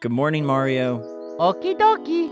Good morning, Mario. Okie dokie.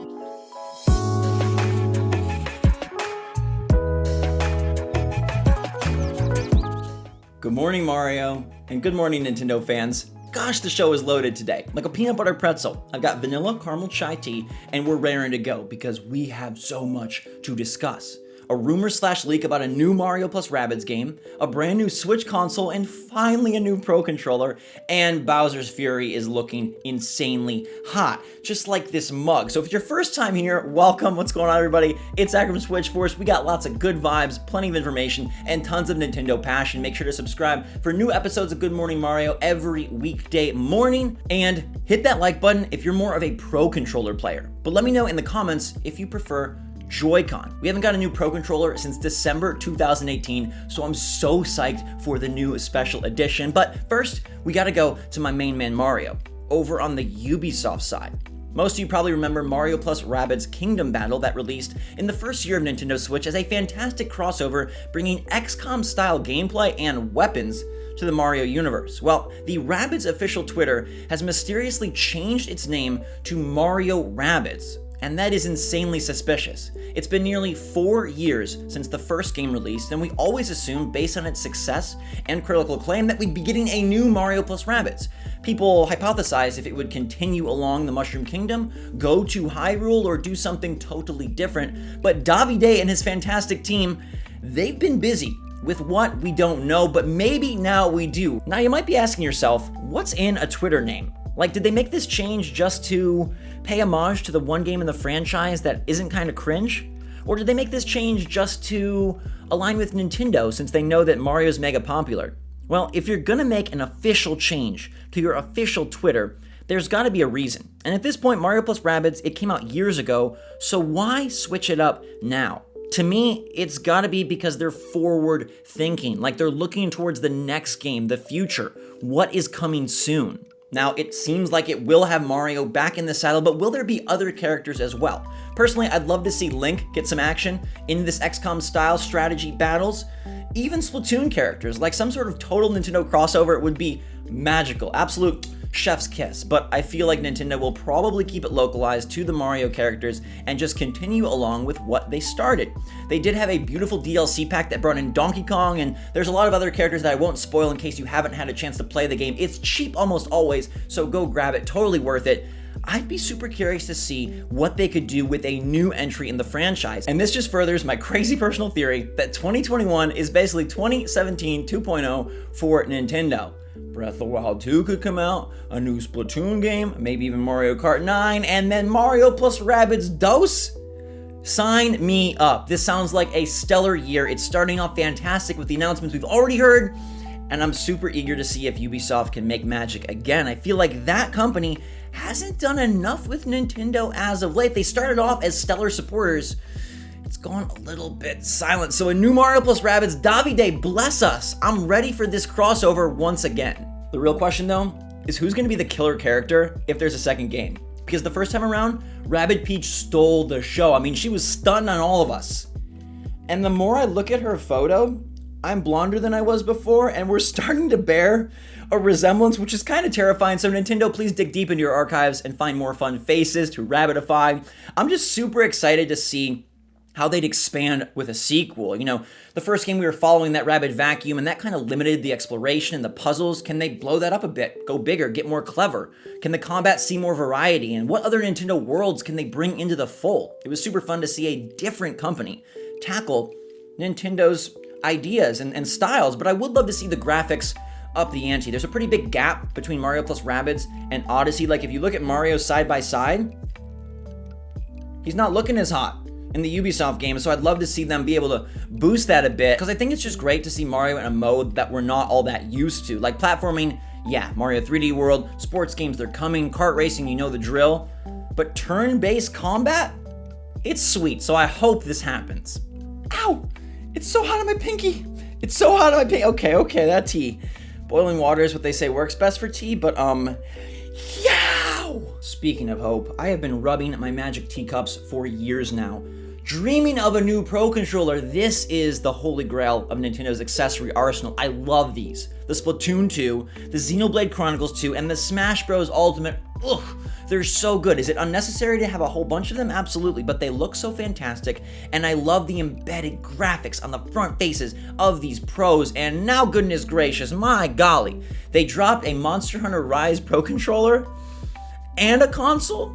Good morning, Mario. And good morning, Nintendo fans. Gosh, the show is loaded today, like a peanut butter pretzel. I've got vanilla caramel chai tea, and we're raring to go because we have so much to discuss. A rumor/leak about a new Mario plus Rabbids game, a brand new Switch console, and finally a new Pro Controller, and Bowser's Fury is looking insanely hot, just like this mug. So if it's your first time here, welcome. What's going on, everybody? It's Zach from SwitchForce. We got lots of good vibes, plenty of information, and tons of Nintendo passion. Make sure to subscribe for new episodes of Good Morning Mario every weekday morning, and hit that like button if you're more of a Pro Controller player. But let me know in the comments if you prefer Joy-Con. We haven't got a new Pro Controller since December 2018, so I'm so psyched for the new special edition. But first, we gotta go to my main man Mario, over on the Ubisoft side. Most of you probably remember Mario plus Rabbids Kingdom Battle that released in the first year of Nintendo Switch as a fantastic crossover, bringing XCOM-style gameplay and weapons to the Mario universe. Well, the Rabbids official Twitter has mysteriously changed its name to Mario Rabbids, and that is insanely suspicious. It's been nearly 4 years since the first game released, and we always assumed, based on its success and critical acclaim, that we'd be getting a new Mario plus Rabbids. People hypothesized if it would continue along the Mushroom Kingdom, go to Hyrule, or do something totally different, but Davide and his fantastic team, they've been busy with what we don't know, but maybe now we do. Now you might be asking yourself, what's in a Twitter name? Like, did they make this change just to pay homage to the one game in the franchise that isn't kind of cringe? Or did they make this change just to align with Nintendo since they know that Mario's mega popular? Well, if you're gonna make an official change to your official Twitter, there's gotta be a reason. And at this point, Mario plus Rabbids, it came out years ago, so why switch it up now? To me, it's gotta be because they're forward thinking, like they're looking towards the next game, the future, what is coming soon. Now, it seems like it will have Mario back in the saddle, but will there be other characters as well? Personally, I'd love to see Link get some action in this XCOM-style strategy battles. Even Splatoon characters, like some sort of total Nintendo crossover, would be magical. Absolute chef's kiss. But I feel like Nintendo will probably keep it localized to the Mario characters and just continue along with what they started. They did have a beautiful DLC pack that brought in Donkey Kong, and there's a lot of other characters that I won't spoil in case you haven't had a chance to play the game. It's cheap almost always, so go grab it, totally worth it. I'd be super curious to see what they could do with a new entry in the franchise. And this just furthers my crazy personal theory that 2021 is basically 2017 2.0 for Nintendo. Breath of the Wild 2 could come out, a new Splatoon game, maybe even Mario Kart 9, and then Mario plus Rabbids DOS? Sign me up. This sounds like a stellar year. It's starting off fantastic with the announcements we've already heard, and I'm super eager to see if Ubisoft can make magic again. I feel like that company hasn't done enough with Nintendo as of late. They started off as stellar supporters. It's gone a little bit silent. So a new Mario plus Rabbids, Davide, bless us. I'm ready for this crossover once again. The real question though, is who's gonna be the killer character if there's a second game? Because the first time around, Rabbid Peach stole the show. I mean, she was stunned on all of us. And the more I look at her photo, I'm blonder than I was before, and we're starting to bear a resemblance, which is kind of terrifying. So Nintendo, please dig deep into your archives and find more fun faces to Rabbidify. I'm just super excited to see how they'd expand with a sequel. You know, the first game we were following that Rabbid vacuum, and that kind of limited the exploration and the puzzles. Can they blow that up a bit, go bigger, get more clever? Can the combat see more variety? And what other Nintendo worlds can they bring into the fold? It was super fun to see a different company tackle Nintendo's ideas and styles, but I would love to see the graphics up the ante. There's a pretty big gap between Mario plus Rabbids and Odyssey. Like if you look at Mario side by side, he's not looking as hot in the Ubisoft game, so I'd love to see them be able to boost that a bit, because I think it's just great to see Mario in a mode that we're not all that used to. Like platforming, yeah, Mario 3D World, sports games, they're coming, kart racing, you know the drill, but turn-based combat, it's sweet, so I hope this happens. Ow! It's so hot on my pinky! It's so hot on my pinky! Okay, that tea. Boiling water is what they say works best for tea, but yow! Speaking of hope, I have been rubbing my magic teacups for years now, dreaming of a new Pro Controller. This is the holy grail of Nintendo's accessory arsenal. I love these. The Splatoon 2, the Xenoblade Chronicles 2, and the Smash Bros. Ultimate ugh, they're so good. Is it unnecessary to have a whole bunch of them? Absolutely, but they look so fantastic, and I love the embedded graphics on the front faces of these Pros, and now, goodness gracious, my golly, they dropped a Monster Hunter Rise Pro Controller and a console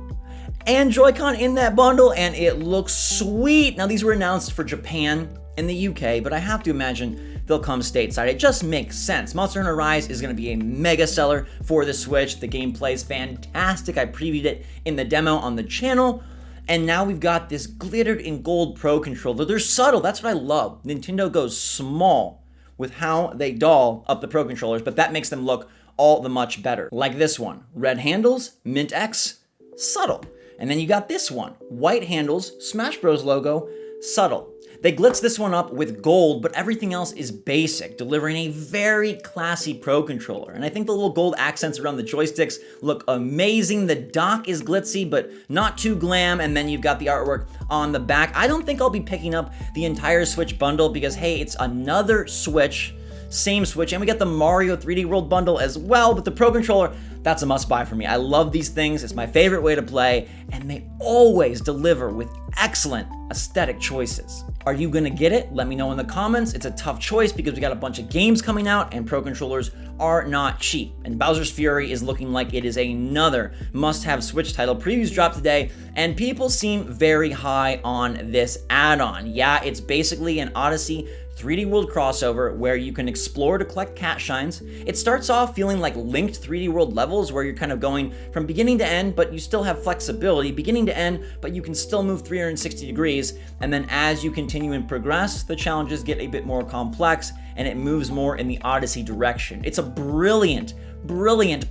and Joy-Con in that bundle, and it looks sweet. Now, these were announced for Japan and the UK, but I have to imagine they'll come stateside. It just makes sense. Monster Hunter Rise is going to be a mega seller for the Switch. The gameplay is fantastic. I previewed it in the demo on the channel, and now we've got this glittered in gold Pro controller. They're subtle. That's what I love. Nintendo goes small with how they doll up the Pro controllers, but that makes them look all the much better. Like this one, red handles, Mint X, subtle. And then you got this one, white handles, Smash Bros logo, subtle. They glitz this one up with gold, but everything else is basic, delivering a very classy Pro controller. And I think the little gold accents around the joysticks look amazing. The dock is glitzy, but not too glam. And then you've got the artwork on the back. I don't think I'll be picking up the entire Switch bundle because, hey, it's another Switch, same Switch, and we get the Mario 3D World bundle as well, but the Pro controller, that's a must buy for me. I love these things. It's my favorite way to play, and they always deliver with excellent aesthetic choices. Are you gonna get it? Let me know in the comments. It's a tough choice because we got a bunch of games coming out, and Pro controllers are not cheap. And Bowser's Fury is looking like it is another must-have Switch title. Previews dropped today, and people seem very high on this add-on. Yeah, it's basically an Odyssey 3D World crossover where you can explore to collect cat shines. It starts off feeling like linked 3D World levels where you're kind of going from beginning to end, but you still have flexibility, beginning to end, but you can still move 360 degrees. And then as you continue and progress, the challenges get a bit more complex and it moves more in the Odyssey direction. It's a brilliant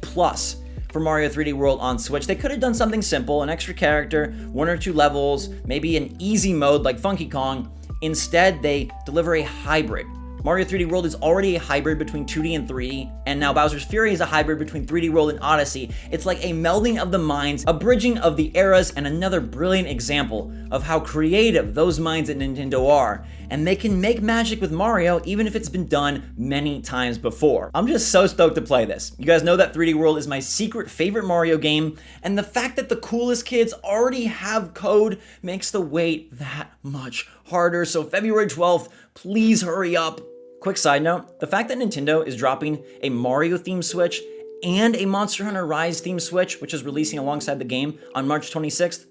plus for Mario 3D World on Switch. They could have done something simple, an extra character, 1 or 2 levels, maybe an easy mode like Funky Kong. Instead, they deliver a hybrid. Mario 3D World is already a hybrid between 2D and 3D, and now Bowser's Fury is a hybrid between 3D World and Odyssey. It's like a melding of the minds, a bridging of the eras, and another brilliant example of how creative those minds at Nintendo are. And they can make magic with Mario even if it's been done many times before. I'm just so stoked to play this. You guys know that 3D World is my secret favorite Mario game, and the fact that the coolest kids already have code makes the wait that much harder. So February 12th, please hurry up. Quick side note, the fact that Nintendo is dropping a Mario themed Switch and a Monster Hunter Rise themed Switch, which is releasing alongside the game on March 26th,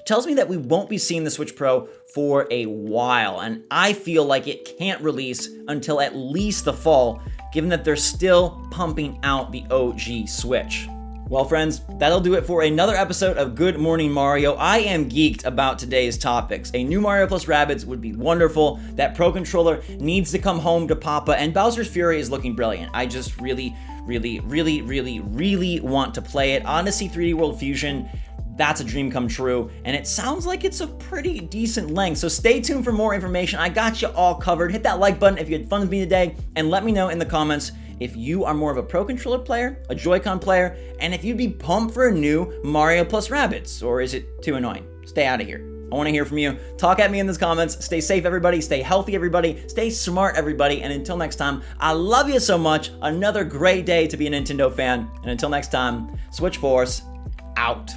tells me that we won't be seeing the Switch Pro for a while, and I feel like it can't release until at least the fall, given that they're still pumping out the OG Switch. Well, friends, that'll do it for another episode of Good Morning Mario. I am geeked about today's topics. A new Mario plus Rabbids would be wonderful. That Pro controller needs to come home to Papa, and Bowser's Fury is looking brilliant. I just really want to play it. Odyssey 3D World Fusion, that's a dream come true, and it sounds like it's a pretty decent length, so stay tuned for more information. I got you all covered. Hit that like button if you had fun with me today, and let me know in the comments if you are more of a Pro controller player, a Joy-Con player, and if you'd be pumped for a new Mario plus Rabbids, or is it too annoying? Stay out of here. I want to hear from you. Talk at me in the comments. Stay safe, everybody. Stay healthy, everybody. Stay smart, everybody. And until next time, I love you so much. Another great day to be a Nintendo fan. And until next time, SwitchForce out.